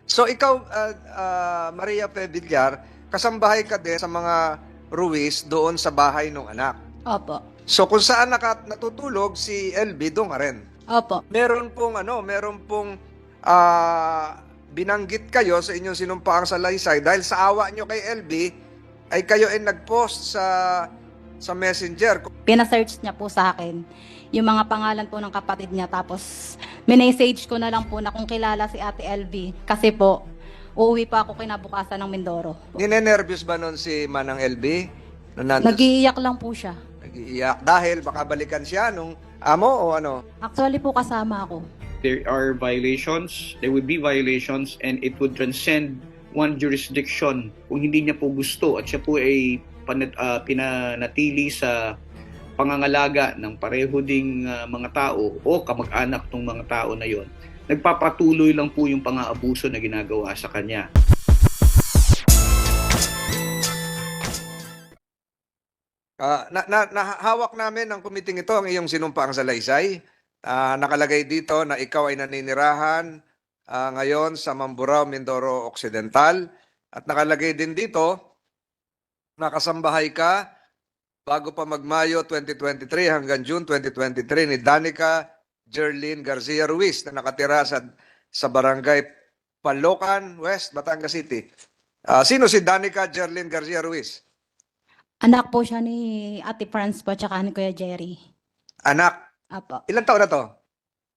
So ikaw, Maria P. Villar, kasambahay ka din sa mga Ruiz doon sa bahay ng anak. Opo. So kung saan natutulog si LB, doon ka rin. Opo. Meron pong binanggit kayo sa inyong sinumpaang salaysay dahil sa awa nyo kay LB ay kayo ay nag-post sa Messenger. Pina-search niya po sa akin yung mga pangalan po ng kapatid niya. Tapos, minessage ko na lang po na kung kilala si Ate LV. Kasi po, uuwi pa ako kinabukasan ng Mindoro. Ninenervyos ba nun si Manang LB? Nag-iiyak lang po siya. Nag-iiyak dahil baka balikan siya nung amo o ano? Actually po, kasama ako. There are violations, there would be violations, and it would transcend one jurisdiction kung hindi niya po gusto at siya po ay pinanatili sa pangangalaga ng pareho ding mga tao o kamag-anak ng mga tao na yon. Nagpapatuloy lang po yung pang-aabuso na ginagawa sa kanya. Nahawak namin ng kumiting ito ang iyong sinumpaang salaysay. Nakalagay dito na ikaw ay naninirahan ngayon sa Mamburao, Mindoro Occidental. At nakalagay din dito na kasambahay ka bago pa mag-Mayo 2023 hanggang June 2023 ni Danica Jerlyn Garcia Ruiz na nakatira sa barangay Palocan West, Batangas City. Sino si Danica Jerlyn Garcia Ruiz? Anak po siya ni Ate Franz po, tsaka ni Kuya Jerry. Anak. Apo. Ilang taon na to?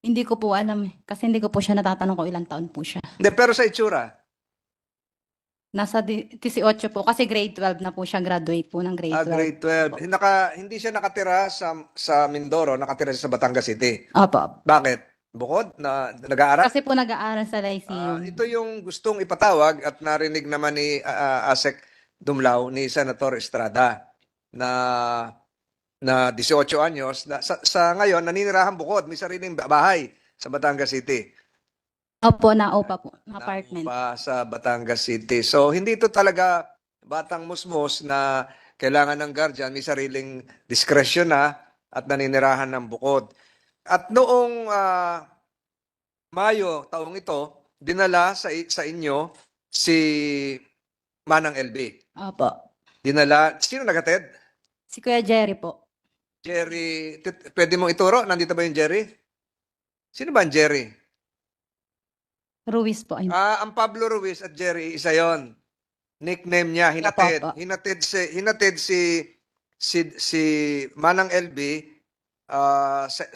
Hindi ko po alam eh. Kasi hindi ko po siya natatanong kung ilang taon po siya. Hindi, pero sa itsura. Nasa 18 po. Kasi grade 12 na po siya. Graduate po ng grade 12. Grade 12. Hindi siya nakatira sa Mindoro, nakatira siya sa Batangas City. Opo. Bakit? Bukod na nag-aaral? Kasi po nag-aaral sa Lyceum. Ito yung gustong ipatawag at narinig naman ni Asek Dumlao ni Senator Estrada na 18 anyos na sa ngayon naninirahan bukod, may sariling bahay sa Batangas City. Opo, naupa po. Apartment. Naupa sa Batangas City. So hindi ito talaga batang musmos na kailangan ng guardian, may sariling diskresyon na at naninirahan ng bukod. At noong Mayo taong ito, dinala sa inyo si Manang LB. Opo. Dinala, sino nagatid? Si Kuya Jerry po. Jerry, pwede mong ituro? Nandito ba yung Jerry? Sino ba ang Jerry? Ruiz po. Ang Pablo Ruiz at Jerry, isa yon. Nickname niya, hinatid. Opo. Hinatid si Manang LB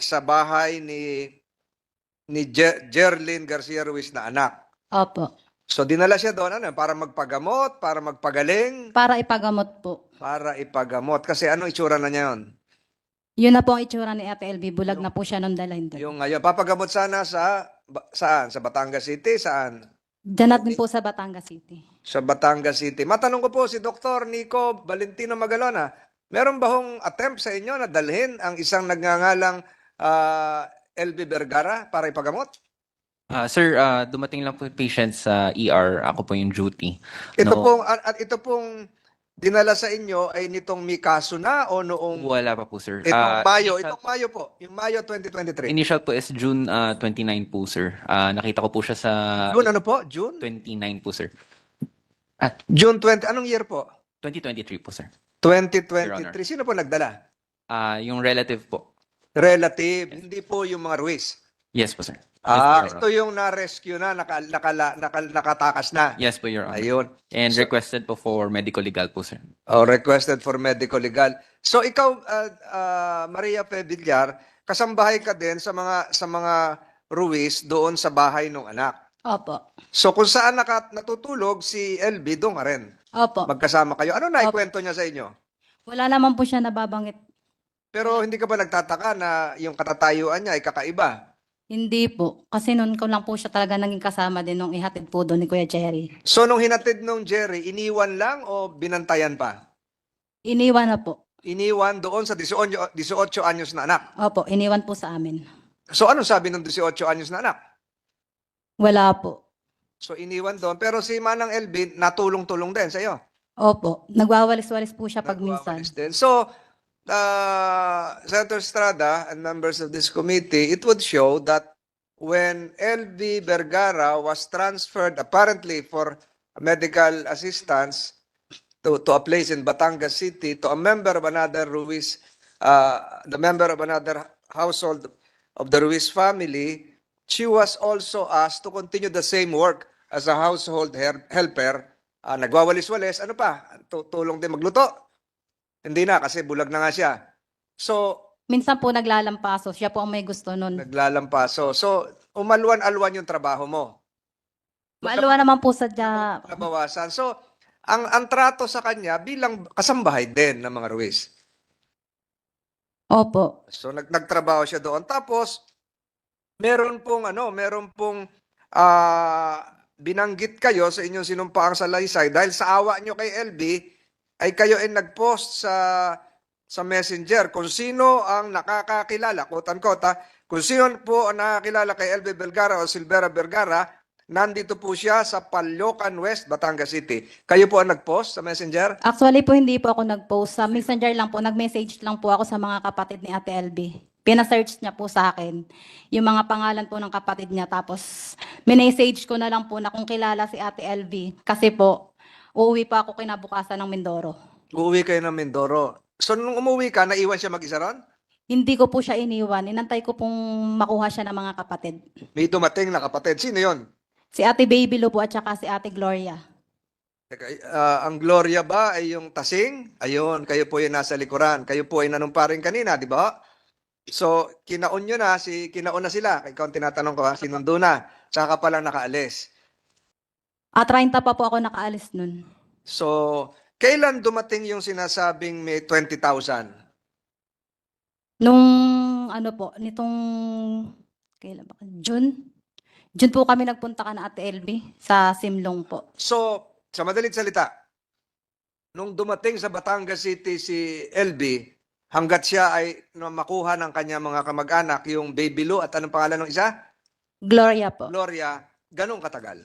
sa bahay ni Jerlyn Garcia Ruiz na anak. Opo. So dinala siya doon para magpagamot, para magpagaling, Para ipagamot po. para ipagamot. Kasi ano itsura na niya yun? Yun na po ang itsura ni Ate LB. Bulag na po siya nung dalhin doon. Yung ngayon, papagamot sana saan? Sa Batangas City? Saan? Diyan natin po sa Batangas City. Sa Batangas City. Matanong ko po si Dr. Nico Valentino Magalona, meron ba hong attempt sa inyo na dalhin ang isang nagngangalang LB Vergara para ipagamot? Sir, dumating lang po yung patient sa ER. Ako po yung duty. Ito pong dinala sa inyo ay nitong may kaso na o noong Wala pa po, sir. itong Mayo po, yung Mayo 2023. Initial po is June 29 po, sir. Nakita ko po siya sa June ano po? June? 29 po, sir. June 20. Anong year po? 2023 po, sir. 2023. Sino po nagdala? Yung relative po. Relative, hindi po yung mga Ruiz. Yes po, sir. Yes, Ito yung na-rescue na, nakatakas na. Yes po, Your Honor. Ayun. And requested po for medical legal po, sir. Requested for medical legal. So ikaw, Maria P. Villar, kasambahay ka din sa mga Ruiz doon sa bahay ng anak. Opo. So kung saan natutulog si LB, doon ka rin. Opo. Magkasama kayo. Ano naikwento niya sa inyo? Wala naman po siya nababanggit. Pero hindi ka ba nagtataka na yung katatayuan niya ay kakaiba? Hindi po. Kasi noon ko lang po siya talaga naging kasama din nung ihatid po doon ni Kuya Jerry. So nung hinatid nung Jerry, iniwan lang o binantayan pa? Iniwan na po. Iniwan doon sa 18 anyos na anak. Opo, iniwan po sa amin. So anong sabi ng 18 anyos na anak? Wala po. So iniwan doon. Pero si Manang LB, natulong-tulong din sa iyo. Opo. Nagwawalis-walis po siya pag minsan. Nagwawalis din. So, Senator Estrada and members of this committee, it would show that when LV Vergara was transferred apparently for medical assistance to a place in Batangas City to a member of another Ruiz, the member of another household of the Ruiz family, she was also asked to continue the same work as a household helper. Nagwawalis-walis, ano pa? Tulong din magluto. Hindi na kasi bulag na nga siya. So, Minsan po naglalampaso. Siya po ang may gusto nun. naglalampaso. So, umalwan-alwan yung trabaho mo. Maalawa naman po sa Nabawasan. So, ang trato sa kanya bilang kasambahay din ng mga Ruiz. Opo. So nagtrabaho siya doon. Tapos meron pong binanggit kayo sa inyong sinumpaang salaysay dahil sa awa nyo kay LB ay kayo ay nag-post sa Messenger kung sino ang nakakakilala, quote unquote, kung sino po ang nakakilala kay LB Vergara o Silvera Vergara, nandito po siya sa Caloocan West, Batangas City. Kayo po ang nag-post sa Messenger? Actually po, hindi po ako nag-post. Sa Messenger lang po, nag-message lang po ako sa mga kapatid ni Ate LB. Pina-search niya po sa akin yung mga pangalan po ng kapatid niya. Tapos, minessage ko na lang po na kung kilala si Ate LB. Kasi po, uuwi pa ako kinabukasan ng Mindoro. Uuwi kayo ng Mindoro. So nung umuwi ka, naiwan siya mag-isa ron? Hindi ko po siya iniwan. Inantay ko pong makuha siya ng mga kapatid. May dumating na kapatid. Sino yon? Si Ate Baby Lu po at saka si Ate Gloria. Teka, ang Gloria ba ay yung tasing? Ayun, kayo po yung nasa likuran. Kayo po ay nanumparing kanina, di ba? So, kinaon na sila. Ikaw ang tinatanong ko ha, sinundo na. Tsaka pa lang nakaalis. 30 pa po ako nakaalis nun. So, kailan dumating yung sinasabing may 20,000? Nung nitong kailan ba? June? June po kami nagpunta ka na Ate LB sa Simlong po. So, sa madaling salita, nung dumating sa Batangas City si LB, hanggat siya ay makuha ng kanya mga kamag-anak, yung Baby Lu at anong pangalan ng isa? Gloria po. Gloria, ganong katagal?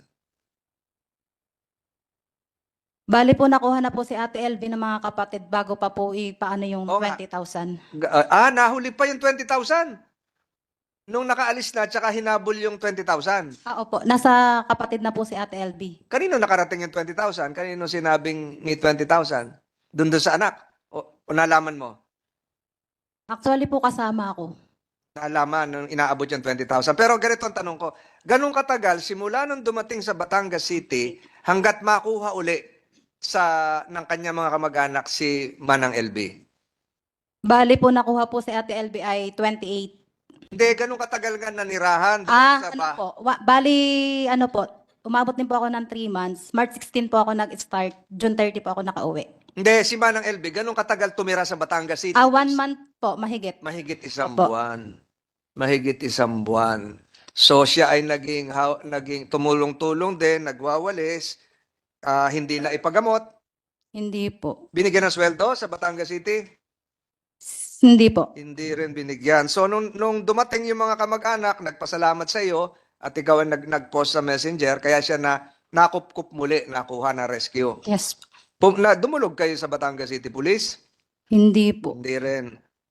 Bali po nakuha na po si Ate LB ng mga kapatid bago pa po ipaano yung Oo nga. 20,000. Nahuli pa yung 20,000. Nung nakaalis na, tsaka hinabol yung 20,000. Opo. Nasa kapatid na po si Ate LB. Kanino nakarating yung 20,000? Kanino sinabing may 20,000? Doon sa anak? O nalaman mo? Actually po kasama ako. Nalaman nung inaabot yung 20,000. Pero ganito ang tanong ko, ganun katagal simula nung dumating sa Batangas City hanggat makuha uli ng kanya mga kamag-anak si Manang LB? Bali po nakuha po si Ate LB ay 28. Hindi, ganun katagal nga nanirahan doon sa Bali, umabot din po ako ng 3 months. March 16 po ako nag-start. June 30 po ako nakauwi. Hindi, si Manang LB, ganun katagal tumira sa Batangas City? 1 month po, mahigit. Mahigit isang Opo. buwan. Mahigit isang buwan. So siya ay naging tumulong-tulong din, nagwawalis, hindi na ipagamot. Hindi po. Binigyan ng sweldo sa Batangas City? Hindi po. Hindi rin binigyan. So nung dumating yung mga kamag-anak, nagpasalamat sa iyo at ikaw ang nag-post sa Messenger, kaya siya nakup muli, nakuha na rescue. Yes. Dumulog kayo sa Batangas City Police? Hindi po. Hindi rin.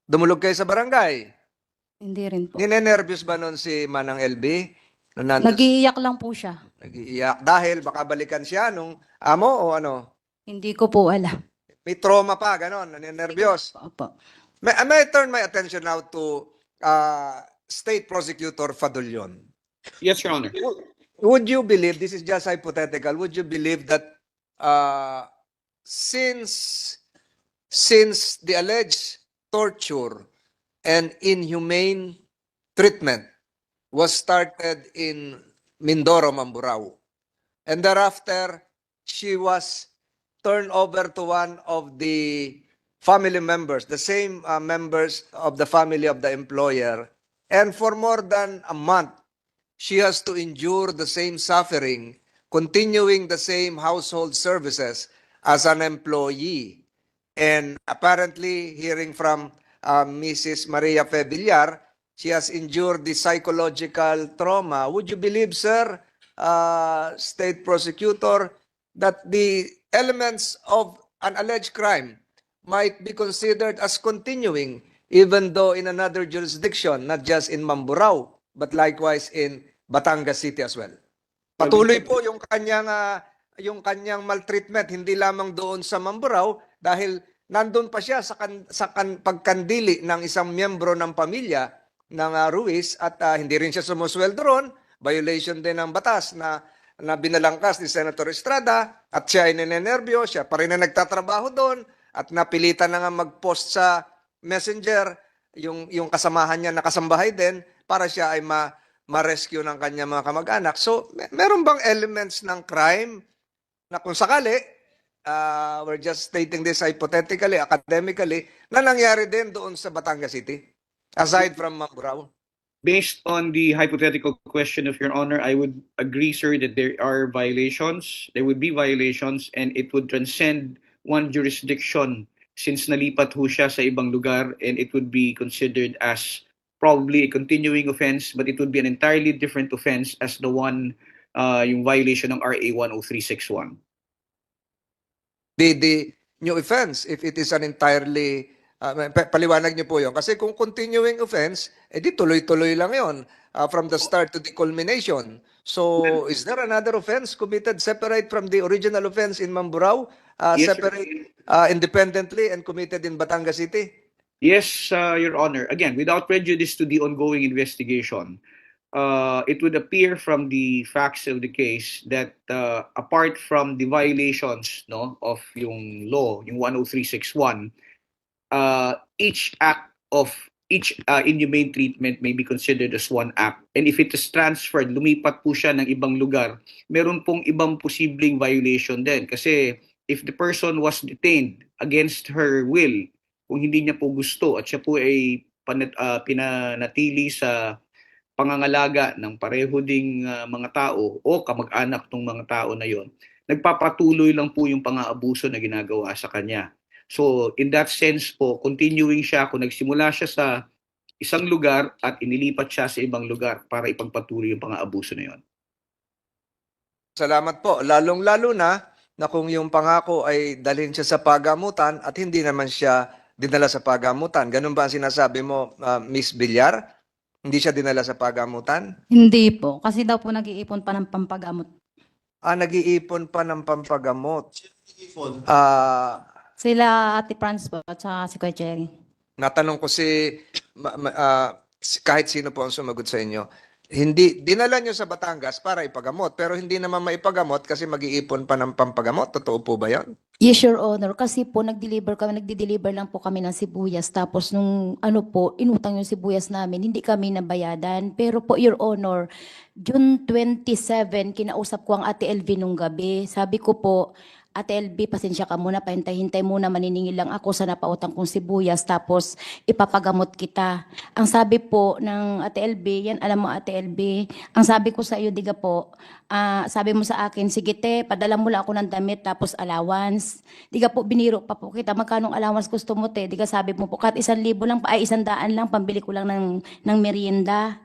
Dumulog kayo sa barangay? Hindi rin po. Ninenervyos ba nun si Manang LB? Nag-iiyak lang po siya. Nag-iiyak dahil baka balikan siya nung amo o ano? Hindi ko po alam. May trauma pa, ganon, ninenervyos. Opo. May I turn my attention now to State Prosecutor Fadulyon. Yes, Your Honor. Would you believe, this is just hypothetical, would you believe that since the alleged torture and inhumane treatment was started in Mindoro, Mamburao, and thereafter she was turned over to one of the family members, the same members of the family of the employer, and for more than a month, she has to endure the same suffering, continuing the same household services as an employee. And apparently, hearing from Mrs. Maria Febillar, she has endured the psychological trauma. Would you believe, sir, State Prosecutor, that the elements of an alleged crime might be considered as continuing even though in another jurisdiction, not just in Mamburao, but likewise in Batangas City as well. Patuloy po yung kanyang maltreatment, hindi lamang doon sa Mamburao dahil nandun pa siya sa pagkandili ng isang miyembro ng pamilya ng Ruiz at hindi rin siya sumusweldo ron. Violation din ng batas na binalangkas ni Senator Estrada at siya ay ninenervyo, siya pa rin na nagtatrabaho doon at napilitan na nga mag-post sa Messenger yung kasamahan niya na kasambahay din para siya ay ma-rescue ng kanya mga kamag-anak. So, meron bang elements ng crime na kung sakali, we're just stating this hypothetically, academically, na nangyari din doon sa Batangas City, aside from Mamburao? Based on the hypothetical question of Your Honor, I would agree, sir, that there are violations. There would be violations and it would transcend one jurisdiction since nalipat ho siya sa ibang lugar and it would be considered as probably a continuing offense, but it would be an entirely different offense as the one, yung violation ng RA 10361. The new offense, if it is an entirely, paliwanag niyo po yun. Kasi kung continuing offense, edi tuloy-tuloy lang yon from the start to the culmination. So, is there another offense committed separate from the original offense in Mamburao, Yes, sir. separate independently and committed in Batangas City? Yes, Your Honor. Again, without prejudice to the ongoing investigation, it would appear from the facts of the case that apart from the violations of yung law, yung 10361, each act of each inhumane treatment may be considered as one act. And if it is transferred, lumipat po siya ng ibang lugar, meron pong ibang posibleng violation din. Kasi if the person was detained against her will, kung hindi niya po gusto at siya po ay pinanatili sa pangangalaga ng pareho ding mga tao o kamag-anak ng mga tao na yon, nagpapatuloy lang po yung pang-aabuso na ginagawa sa kanya. So in that sense po, continuing siya kung nagsimula siya sa isang lugar at inilipat siya sa ibang lugar para ipagpatuloy yung pang-aabuso na yon. Salamat po. Lalong-lalo na kung yung pangako ay dalhin siya sa pagamutan at hindi naman siya dinala sa pagamutan. Ganun ba ang sinasabi mo, Miss Villar? Hindi siya dinala sa pagamutan? Hindi po, kasi daw po nag-iipon pa ng pampagamot. Nag-iipon pa ng pampagamot. Sila Ate Franz po at saka si Kuya Jerry. Natanong ko kahit sino po ang sumagot sa inyo, hindi dinala nyo sa Batangas para ipagamot, pero hindi naman maipagamot kasi mag-iipon pa ng pampagamot. Totoo po ba yan? Yes, Your Honor. Kasi po, nagdi-deliver lang po kami ng sibuyas. Tapos nung inutang yung sibuyas namin, hindi kami nabayadan. Pero po, Your Honor, June 27, kinausap ko ang Ate LV nung gabi. Sabi ko po, Ate LV, pasensya ka muna, pahintay-hintay muna, maniningil lang ako sa napautang kong sibuyas, tapos ipapagamot kita. Ang sabi po ng Ate LV, yan alam mo Ate LV, ang sabi ko sa iyo, diga po, sabi mo sa akin, sige te, padala mo lang ako ng damit, tapos allowance. Diga po, biniro pa po kita, magkanong allowance gusto mo te? Diga sabi mo po, kahit 1,000 lang, ay 100 lang, pambili ko lang ng merienda.